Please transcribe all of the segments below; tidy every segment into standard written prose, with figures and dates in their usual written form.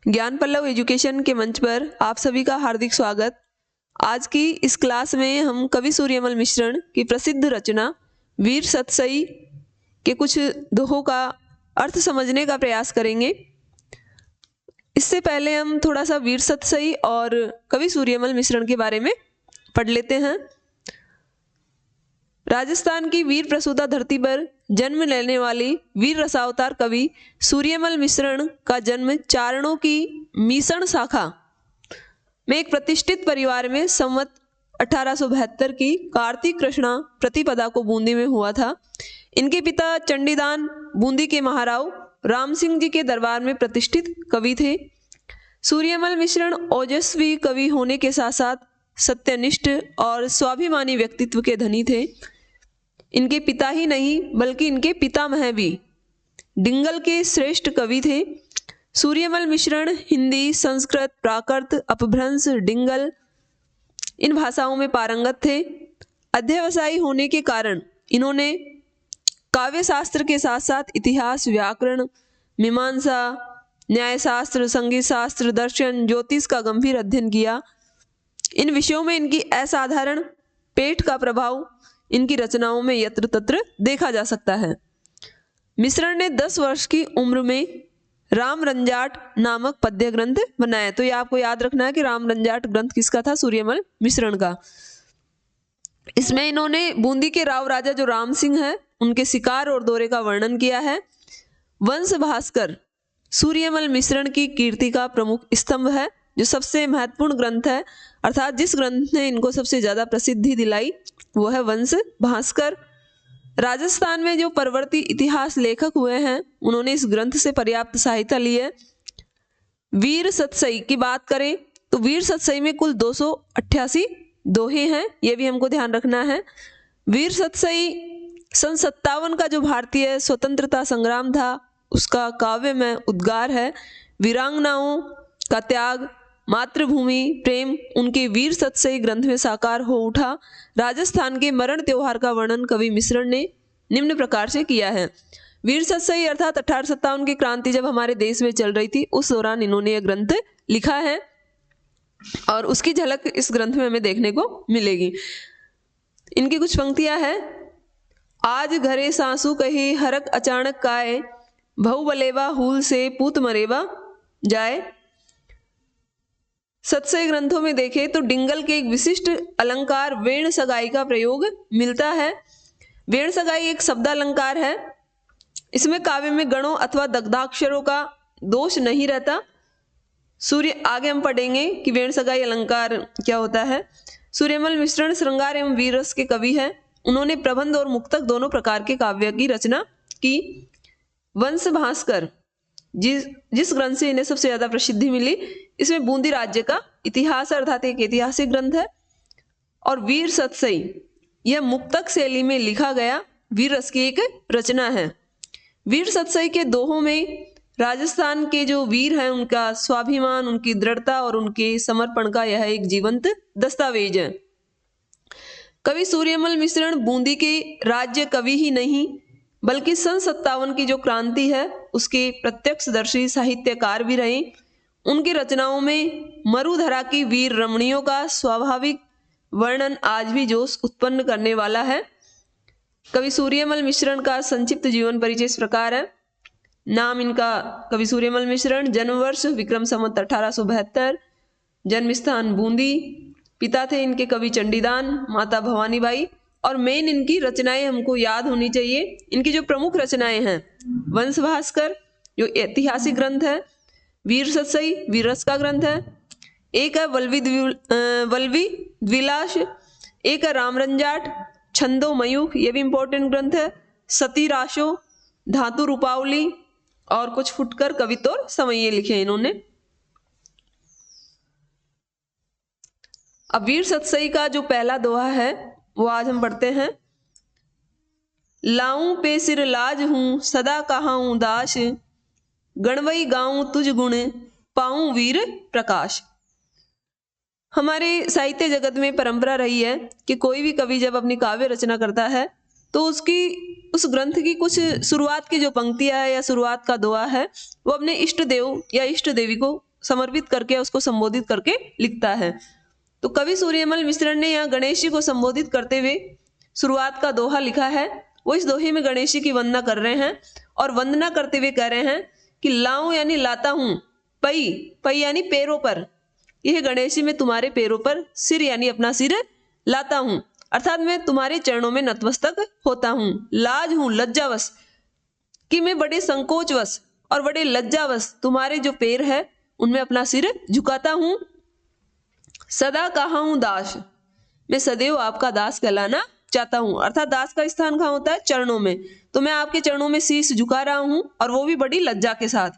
ज्ञान पल्लव एजुकेशन के मंच पर आप सभी का हार्दिक स्वागत। आज की इस क्लास में हम कवि सूर्यमल मिश्रण की प्रसिद्ध रचना वीर सतसई के कुछ दोहों का अर्थ समझने का प्रयास करेंगे। इससे पहले हम थोड़ा सा वीर सतसई और कवि सूर्यमल मिश्रण के बारे में पढ़ लेते हैं। राजस्थान की वीर प्रसूता धरती पर जन्म लेने वाली वीर रसावतार कवि सूर्यमल मिश्रण का जन्म चारणों की मीसण शाखा में एक प्रतिष्ठित परिवार में संवत 1872 की कार्तिक कृष्णा प्रतिपदा को बूंदी में हुआ था। इनके पिता चंडीदान बूंदी के महाराव राम सिंह जी के दरबार में प्रतिष्ठित कवि थे। सूर्यमल मिश्रण ओजस्वी कवि होने के साथ साथ सत्यनिष्ठ और स्वाभिमानी व्यक्तित्व के धनी थे। इनके पिता ही नहीं बल्कि इनके पितामह भी डिंगल के श्रेष्ठ कवि थे। सूर्यमल मिश्रण हिंदी, संस्कृत, प्राकृत, अपभ्रंश, डिंगल इन भाषाओं में पारंगत थे। अध्यवसायी होने के कारण इन्होंने काव्य शास्त्र के साथ साथ इतिहास, व्याकरण, मीमांसा, न्यायशास्त्र, संगीत शास्त्र, दर्शन, ज्योतिष का गंभीर अध्ययन किया। इन विषयों में इनकी असाधारण पेट का प्रभाव इनकी रचनाओं में यत्र तत्र देखा जा सकता है। मिश्रण ने 10 वर्ष की उम्र में राम रंजाट नामक पद्य ग्रंथ बनाया। तो ये आपको याद रखना है कि राम रंजाट ग्रंथ किसका था? सूर्यमल मिश्रण का। इसमें इन्होंने बूंदी के राव राजा जो राम सिंह है उनके शिकार और दौरे का वर्णन किया है। वंश भास्कर सूर्यमल मिश्रण की कीर्ति का प्रमुख स्तंभ है, जो सबसे महत्वपूर्ण ग्रंथ है, अर्थात जिस ग्रंथ ने इनको सबसे ज्यादा प्रसिद्धि दिलाई वो है वंश भास्कर। राजस्थान में जो परवर्ती इतिहास लेखक हुए हैं उन्होंने इस ग्रंथ से पर्याप्त सहायता ली है। वीर सतसई की बात करें तो वीर सतसई में कुल 288 दोहे हैं, ये भी हमको ध्यान रखना है। वीर सतसई सन 57 का जो भारतीय स्वतंत्रता संग्राम था उसका काव्य में उद्गार है। वीरांगनाओं का त्याग, मातृभूमि प्रेम उनके वीर सतसई ग्रंथ में साकार हो उठा। राजस्थान के मरण त्योहार का वर्णन कवि मिश्रण ने निम्न प्रकार से किया है। वीर सतसई अर्थात 1857 की क्रांति जब हमारे देश में चल रही थी उस दौरान इन्होंने यह ग्रंथ लिखा है और उसकी झलक इस ग्रंथ में हमें देखने को मिलेगी। इनकी कुछ पंक्तियां हैं। आज घरे सासू कही हरक अचानक काए, भऊ बलेवा हूल से पूत मरेवा जाए। सतसई ग्रंथों में देखें तो डिंगल के एक विशिष्ट अलंकार वेण सगाई का प्रयोग मिलता है। वेण सगाई एक शब्दालंकार है। इसमें काव्य में गणों अथवा दग्धाक्षरों का दोष नहीं रहता। आगे हम पढ़ेंगे कि वेण सगाई अलंकार क्या होता है। सूर्यमल मिश्रण श्रृंगार एवं वीर रस के कवि हैं। उन्होंने प्रबंध और मुक्तक दोनों प्रकार के काव्य की रचना की। वंश भास्कर जिस ग्रंथ से इन्हें सबसे ज्यादा प्रसिद्धि मिली, इसमें बूंदी राज्य का इतिहास अर्थात एक ऐतिहासिक ग्रंथ है। और वीर सतसई यह मुक्तक शैली में लिखा गया वीर रस की एक रचना है। वीर सतसई के दोहों में राजस्थान के जो वीर हैं उनका स्वाभिमान, उनकी दृढ़ता और उनके समर्पण का यह एक जीवंत दस्तावेज है। कवि सूर्यमल मिश्रण बूंदी के राज्य कवि ही नहीं बल्कि सन 57 की जो क्रांति है उसके प्रत्यक्षदर्शी साहित्यकार भी रहे। उनकी रचनाओं में मरुधरा की वीर रमणियों का स्वाभाविक वर्णन आज भी जोश उत्पन्न करने वाला है। कवि सूर्यमल मिश्रण का संक्षिप्त जीवन परिचय इस प्रकार है। नाम इनका कवि सूर्यमल मिश्रण, जन्म वर्ष विक्रम संवत 1872, जन्म स्थान बूंदी, पिता थे इनके कवि चंडीदान, माता भवानीबाई। और मेन इनकी रचनाएं हमको याद होनी चाहिए। इनकी जो प्रमुख रचनाएं हैं वंश भास्कर जो ऐतिहासिक ग्रंथ है, वीर सतसई वीर रस का ग्रंथ है, एक है वल्वी द्विलाश, एक है राम रंजाट, छंदो मयूख ये भी इंपॉर्टेंट ग्रंथ है, सती राशो, धातु रूपावली और कुछ फुटकर कवित्त और समये लिखे हैं इन्होंने। अब वीर सतसई का जो पहला दोहा है वो आज हम पढ़ते हैं। लाऊं पे सिर लाज हूं सदा कहाऊं दास, गणवई गाऊं तुझ गुण पाऊं वीर प्रकाश। हमारे साहित्य जगत में परंपरा रही है कि कोई भी कवि जब अपनी काव्य रचना करता है तो उस ग्रंथ की कुछ शुरुआत की जो पंक्तियां है या शुरुआत का दोहा है वो अपने इष्ट देव या इष्ट देवी को समर्पित करके, उसको संबोधित करके लिखता है। तो कवि सूर्यमल मिश्रण ने यहाँ गणेश जी को संबोधित करते हुए शुरुआत का दोहा लिखा है। वो इस दोहे में गणेश जी की वंदना कर रहे हैं और वंदना करते हुए कह रहे हैं कि लाऊं यानी लाता हूं, पई पई यानी पैरों पर, यह गणेश जी मैं तुम्हारे पैरों पर, सिर यानी अपना सिर लाता हूं, अर्थात मैं तुम्हारे चरणों में नतमस्तक होता हूं। लाज हूं लज्जावश, कि मैं बड़े संकोचवश और बड़े लज्जावश तुम्हारे जो पैर है उनमें अपना सिर झुकाता हूं। सदा कहा हूं दास, मैं सदैव आपका दास कहलाना चाहता हूं, अर्थात दास का स्थान कहाँ होता है? चरणों में। तो मैं आपके चरणों में शीश झुका रहा हूं और वो भी बड़ी लज्जा के साथ।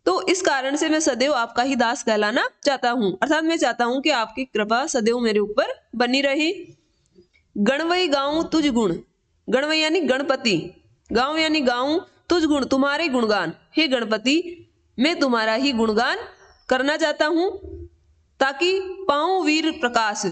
तो इस कारण से मैं सदैव आपका ही दास कहलाना चाहता हूं, अर्थात मैं चाहता हूं कि आपकी कृपा सदैव मेरे ऊपर बनी रहे। गणवई गाऊं तुझ गुण, गणवई यानी गणपति, गाऊं यानी गाऊं तुझ गुण, तुम्हारे गुणगान, हे गणपति मैं तुम्हारा ही गुणगान करना चाहता हूं, ताकि पाऊं वीर प्रकाश,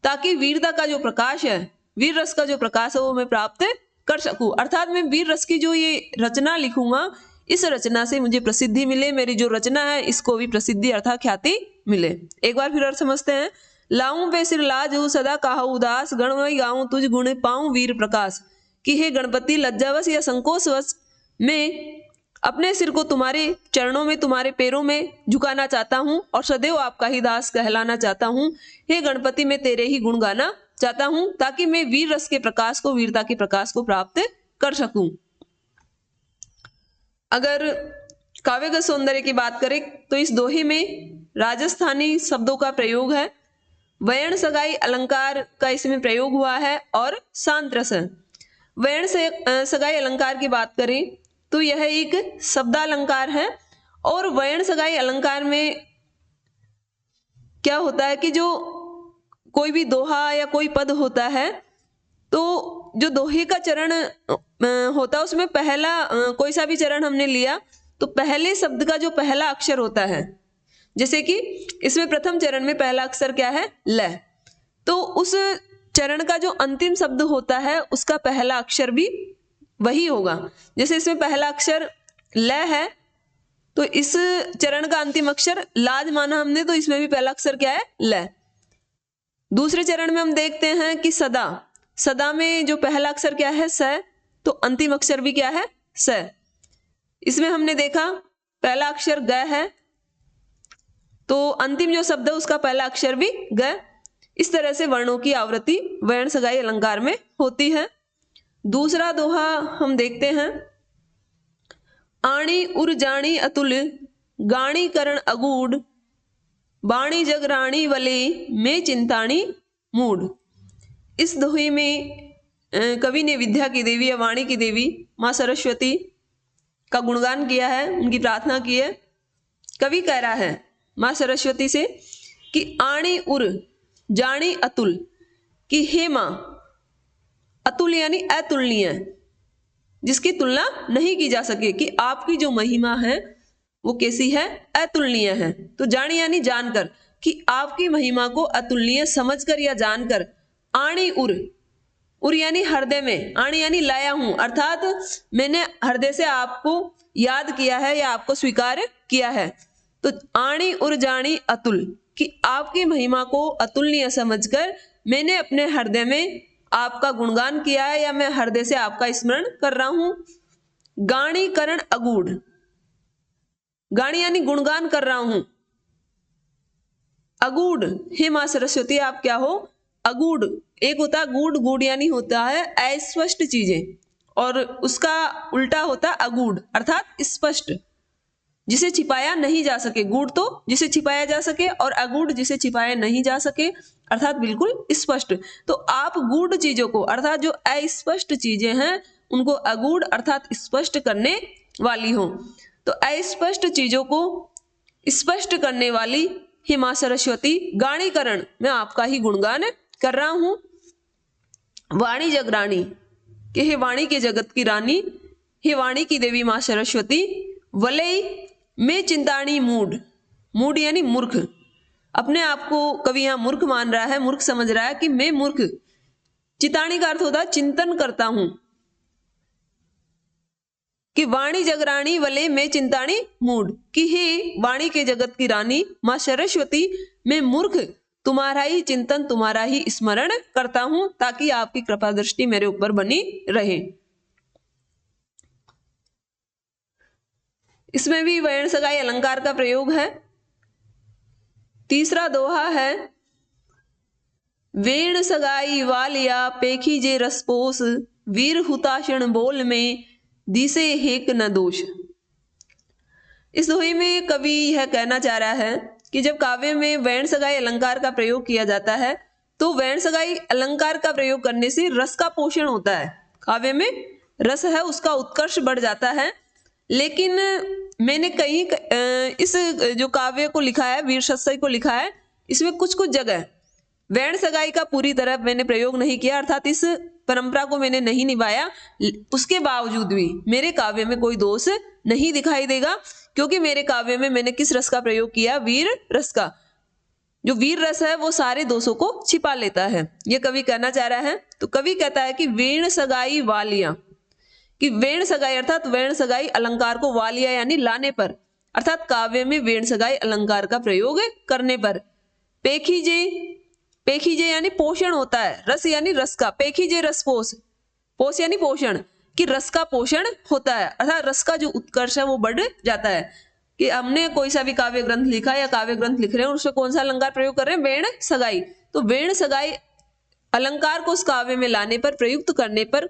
ताकि वीरता का जो प्रकाश है, वीर रस का जो प्रकाश है वो मैं प्राप्त कर सकूं, अर्थात मैं वीर रस की जो ये रचना लिखूंगा इस रचना से मुझे प्रसिद्धि मिले, मेरी जो रचना है इसको भी प्रसिद्धि अर्थात ख्याति मिले। एक बार फिर अर्थ समझते हैं। लाऊं पे सिर लाज हूं सदा काहू उदास, गणवई गाऊं तुझ गुण पाऊं वीर प्रकाश, कि हे गणपति लज्जावश या संकोचवश मैं अपने सिर को तुम्हारे चरणों में, तुम्हारे पैरों में झुकाना चाहता हूं और सदैव आपका ही दास कहलाना चाहता हूं। हे गणपति मैं तेरे ही गुण गाना चाहता हूं, ताकि मैं वीर रस के प्रकाश को, वीरता के प्रकाश को प्राप्त कर सकूं। अगर काव्यगत सौंदर्य की बात करें तो इस दोहे में राजस्थानी शब्दों का प्रयोग है, वर्ण सगाई अलंकार का इसमें प्रयोग हुआ है और शांत रस। वर्ण से सगाई अलंकार की बात करें तो यह एक शब्दालंकार है और वर्ण सगाई अलंकार में क्या होता है कि जो कोई भी दोहा या कोई पद होता है तो जो दोहे का चरण होता है उसमें पहला कोई सा भी चरण हमने लिया तो पहले शब्द का जो पहला अक्षर होता है, जैसे कि इसमें प्रथम चरण में पहला अक्षर क्या है? ल, तो उस चरण का जो अंतिम शब्द होता है उसका पहला अक्षर भी वही होगा। जैसे इसमें पहला अक्षर ल है तो इस चरण का अंतिम अक्षर लाज माना हमने, तो इसमें भी पहला अक्षर क्या है? ल। दूसरे चरण में हम देखते हैं कि सदा, सदा में जो पहला अक्षर क्या है? स, तो अंतिम अक्षर भी क्या है? स। इसमें हमने देखा पहला अक्षर ग है तो अंतिम जो शब्द है उसका पहला अक्षर भी ग। इस तरह से वर्णों की आवृत्ति वर्ण सगाई अलंकार में होती है। दूसरा दोहा हम देखते हैं, आणी उर जाणी अतुल गाणी करण अगूढ़, बाणी जग राणी वले में चिंताणी मूढ़। इस दोहे में कवि ने विद्या की देवी या वाणी की देवी माँ सरस्वती का गुणगान किया है, उनकी प्रार्थना की है। कवि कह रहा है माँ सरस्वती से कि आणी उर जाणी अतुल, कि हे माँ, अतुल यानी अतुलनीय, जिसकी तुलना नहीं की जा सके, कि आपकी जो महिमा है वो कैसी है? अतुलनीय है। तो जानी यानी जानकर, कि आपकी महिमा को अतुलनीय समझकर या जानकर। आणी उर, उर यानी हृदय में, आणी यानी लाया हूं, अर्थात मैंने हृदय से आपको याद किया है या आपको स्वीकार किया है। तो आणी उर जानी अतुल, कि आपकी महिमा को अतुलनीय समझकर मैंने अपने हृदय में आपका गुणगान किया है या मैं हृदय से आपका स्मरण कर रहा हूं। गाणी करण अगूढ़, गाणी यानी गुणगान कर रहा हूं। अगूढ़, हे मां सरस्वती आप क्या हो? अगूढ़, एक होता है गूढ़, गूढ़ यानी होता है अस्पष्ट चीजें, और उसका उल्टा होता है अगूढ़ अर्थात स्पष्ट, जिसे छिपाया नहीं जा सके। गूढ़ तो जिसे छिपाया जा सके और अगूढ़ जिसे छिपाया नहीं जा सके, अर्थात बिल्कुल स्पष्ट। तो आप गूढ़ चीजों को, अर्थात जो अस्पष्ट चीजें हैं उनको अगूढ़ अर्थात स्पष्ट करने वाली हो। तो अस्पष्ट चीजों को स्पष्ट करने वाली हे मां सरस्वती, गाणीकरण, मैं आपका ही गुणगान कर रहा हूं। वाणी जगरानी, कि हे वाणी के जगत की रानी, हे वाणी की देवी मां सरस्वती। वलय में चिंताणी मूढ़, मूढ़ यानी मूर्ख, अपने आप को कवि यहां मूर्ख मान रहा है, मूर्ख समझ रहा है कि मैं मूर्ख। चिताणी का अर्थ होता है चिंतन करता हूं। कि वाणी जगरानी वले मैं चिंतानी मूड, कि हे वाणी के जगत की रानी माँ सरस्वती, मैं मूर्ख तुम्हारा ही चिंतन तुम्हारा ही स्मरण करता हूं ताकि आपकी कृपा दृष्टि मेरे ऊपर बनी रहे। इसमें भी वर्ण सगाई अलंकार का प्रयोग है। तीसरा दोहा है, वेण सगाई वालिया पेखी जे रसपोस, वीर हुताशण बोल में दिसे हेक न दोष। इस दोहे में कवि यह कहना चाह रहा है कि जब काव्य में वर्ण सगाई अलंकार का प्रयोग किया जाता है तो वर्ण सगाई अलंकार का प्रयोग करने से रस का पोषण होता है, काव्य में रस है उसका उत्कर्ष बढ़ जाता है। लेकिन मैंने कहीं इस जो काव्य को लिखा है, वीर सत्सई को लिखा है, इसमें कुछ कुछ जगह वर्ण सगाई का पूरी तरह मैंने प्रयोग नहीं किया, अर्थात इस परंपरा को मैंने नहीं निभाया। उसके बावजूद भी मेरे काव्य में कोई दोष नहीं दिखाई देगा, क्योंकि मेरे काव्य में मैंने किस रस का प्रयोग किया, वीर रस का। जो वीर रस है वो सारे दोषों को छिपा लेता है, ये कवि कहना चाह रहा है। तो कवि कहता है कि वेण सगाई वालिया, कि वेण सगाई अर्थात वेण सगाई अलंकार को वालिया यानी लाने पर, अर्थात काव्य में वेण सगाई अलंकार का प्रयोग करने पर, पेखीजे, पेखीजे यानी पोषण होता है, रस यानी रस का, पेखीजे रस पोष, पोष यानी पोषण, कि रस का पोषण होता है, अर्थात रस का जो उत्कर्ष है वो बढ़ जाता है। कि हमने कोई सा भी काव्य ग्रंथ लिखा या काव्य ग्रंथ लिख रहे हैं, उसमें कौन सा अलंकार प्रयोग कर रहे हैं, वेण सगाई। तो वेण सगाई अलंकार को उस काव्य में लाने पर, प्रयुक्त करने पर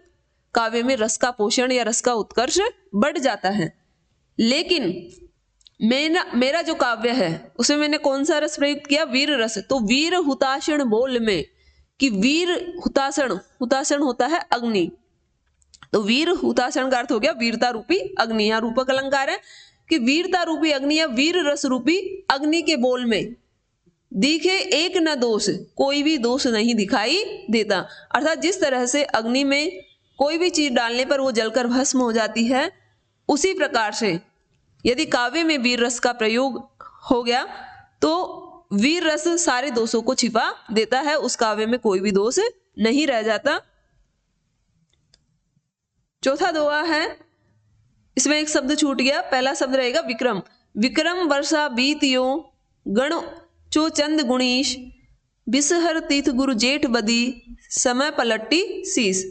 काव्य में रस का पोषण या रस का उत्कर्ष बढ़ जाता है। लेकिन मेरा जो काव्य है उसमें मैंने कौन सा रस प्रयुक्त किया, वीर रस। तो वीर हुताशण बोल में, कि वीर हुताशण, हुताशण होता है अग्नि, तो वीर हुताशण का अर्थ हो गया वीरता रूपी अग्नि, या रूपक अलंकार है कि वीरता रूपी अग्नि या वीर रस रूपी अग्नि के बोल में दिखे एक न दोष, कोई भी दोष नहीं दिखाई देता। अर्थात जिस तरह से अग्नि में कोई भी चीज डालने पर वो जलकर भस्म हो जाती है, उसी प्रकार से यदि काव्य में वीर रस का प्रयोग हो गया तो वीर रस सारे दोषों को छिपा देता है, उस काव्य में कोई भी दोष नहीं रह जाता। चौथा दोहा है, इसमें एक शब्द छूट गया, पहला शब्द रहेगा विक्रम। विक्रम वर्षा बीतियो गण चो चंद गुणीश, बिसहर तीर्थ गुरु जेठ बदी, समय पलट्टी शीस।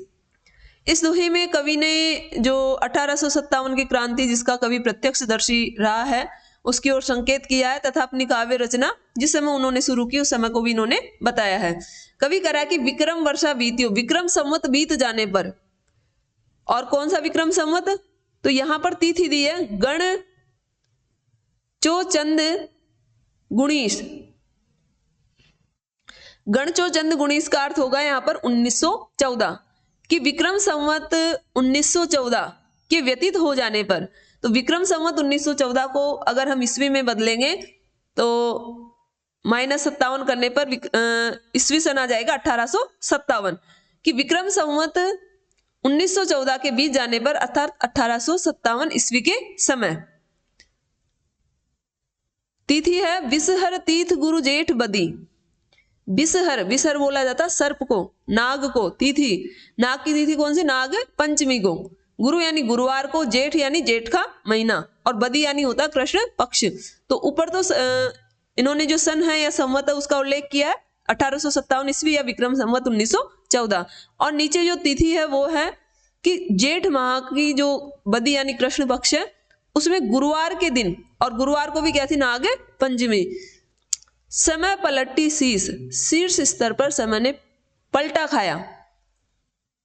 इस दोहे में कवि ने जो 1857 की क्रांति, जिसका कवि प्रत्यक्षदर्शी रहा है, उसकी ओर संकेत किया है, तथा अपनी काव्य रचना जिस समय उन्होंने शुरू की उस समय को भी इन्होंने बताया है। कवि कह रहा है कि विक्रम वर्षा बीतियो, विक्रम संवत बीत जाने पर, और कौन सा विक्रम संवत, तो यहां पर तिथि दी है गण चो चंद गुणीश। गण चो चंद गुणीश का अर्थ होगा यहां पर 1914, कि विक्रम संवत 1914 के व्यतीत हो जाने पर, तो विक्रम संवत 1914 को अगर हम ईस्वी में बदलेंगे तो -57 करने पर ईस्वी सन आ जाएगा 1857, कि विक्रम संवत 1914 के बीत जाने पर अर्थात 1857 ईस्वी के समय तिथि है विषहर तीर्थ गुरु जेठ बदी। विषहर, विषहर बोला जाता सर्प को, नाग को, तिथि, नाग की तिथि कौन सी, नाग पंचमी को, गुरु यानी गुरुवार को, जेठ यानी जेठ का महीना, और बदी यानी होता कृष्ण पक्ष। तो ऊपर तो इन्होंने जो सन है या संवत है उसका उल्लेख किया है 1857 ईस्वी या विक्रम संवत 1914, और नीचे जो तिथि है वो है कि जेठ माह की जो बदी यानी कृष्ण पक्ष है उसमें गुरुवार के दिन, और गुरुवार को भी क्या थी, नाग पंचमी। समय पलटी शीश, शीर्ष स्तर पर समय ने पलटा खाया,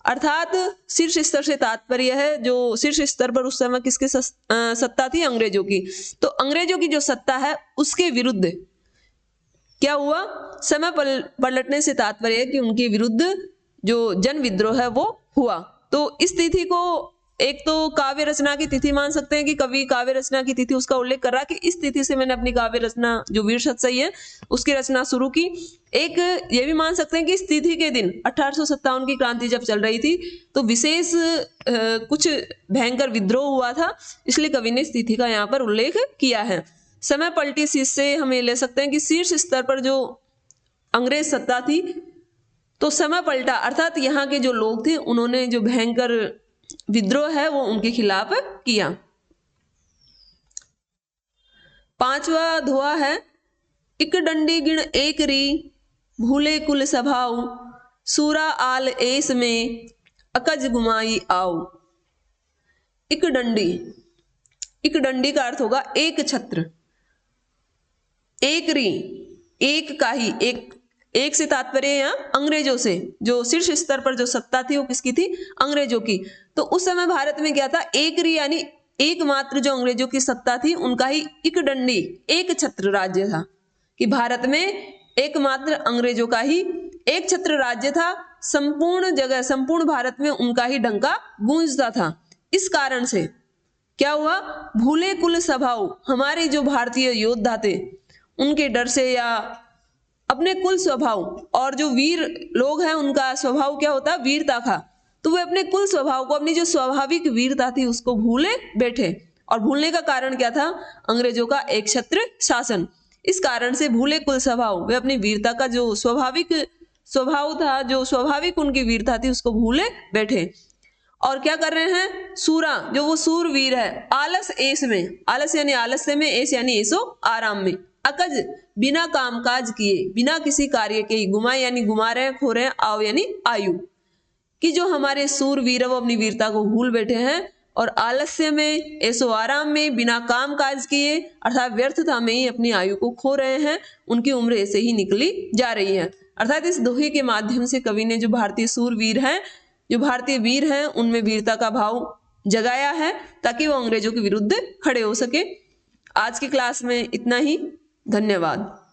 अर्थात शीर्ष स्तर से तात्पर्य है जो शीर्ष स्तर पर उस समय किसकी सत्ता थी, अंग्रेजों की। तो अंग्रेजों की जो सत्ता है उसके विरुद्ध क्या हुआ, समय पलटने से तात्पर्य है कि उनके विरुद्ध जो जन विद्रोह है वो हुआ। तो इस तिथि को एक तो काव्य रचना की तिथि मान सकते हैं कि कवि काव्य रचना की तिथि उसका उल्लेख कर रहा है कि इस तिथि से मैंने अपनी काव्य रचना जो वीर सत्सई है उसकी रचना शुरू की। एक ये भी मान सकते हैं कि इस तिथि के दिन 1857 की क्रांति जब चल रही थी तो विशेष कुछ भयंकर विद्रोह हुआ था, इसलिए कवि ने इस तिथि का यहाँ पर उल्लेख किया है। समय पलटी शीर्ष से हम ये ले सकते हैं कि शीर्ष स्तर पर जो अंग्रेज सत्ता थी तो समय पलटा, अर्थात यहाँ के जो लोग थे उन्होंने जो भयंकर विद्रोह है वो उनके खिलाफ किया। 5वां दोहा है, इक डंडी गिण एक री, भूले कुल सभाऊ, सूरा आल एस में, अकज गुमाई आओ। इक डंडी, इक डंडी का अर्थ होगा एक छत्र। एक री, एक का ही, एक से तात्पर्य यहाँ अंग्रेजों से, जो शीर्ष स्तर पर जो सत्ता थी वो किसकी थी? अंग्रेजों की। तो उस समय भारत में क्या था? एक री यानी एकमात्र जो अंग्रेजों की सत्ता थी उनका ही इक डंडी, एक छत्र राज्य था, कि भारत में एकमात्र अंग्रेजों का ही एक छत्र राज्य था। संपूर्ण जगह, संपूर्ण भारत में उनका ही डंका गूंजता था। इस कारण से क्या हुआ? भूले कुल सभाऊ, हमारे जो भारतीय योद्धा थे उनके डर से या अपने कुल स्वभाव, और जो वीर लोग हैं उनका स्वभाव क्या होता? वीरता का। तो वे अपने कुल स्वभाव को, अपनी जो स्वाभाविक वीरता थी उसको भूले बैठे। और भूलने का कारण क्या था? अंग्रेजों का एक छत्र शासन। इस कारण से भूले कुल स्वभाव, वे अपनी वीरता का जो स्वाभाविक स्वभाव था, जो स्वाभाविक उनकी वीरता थी उसको भूले बैठे। और क्या कर रहे हैं? सूरा, जो वो सूरवीर है, आलस एस में, आलस यानी आलस्य में, एस यानी एसो आराम में, अकज बिना कामकाज किए, बिना किसी कार्य के, गुमाए यानी गुमा रहे, खो रहे, आओ यानी आयु, कि जो हमारे सूरवीर वो अपनी वीरता को भूल बैठे हैं और आलस्य में, ऐसो आराम में, बिना काम काज किए अर्थात व्यर्थता में ही अपनी आयु को खो रहे हैं। उनकी उम्र ऐसे ही निकली जा रही है। अर्थात इस दोहे के माध्यम से कवि ने जो भारतीय सूरवीर हैं, जो भारतीय वीर हैं, उनमें वीरता का भाव जगाया है ताकि वो अंग्रेजों के विरुद्ध खड़े हो सके। आज की क्लास में इतना ही। धन्यवाद।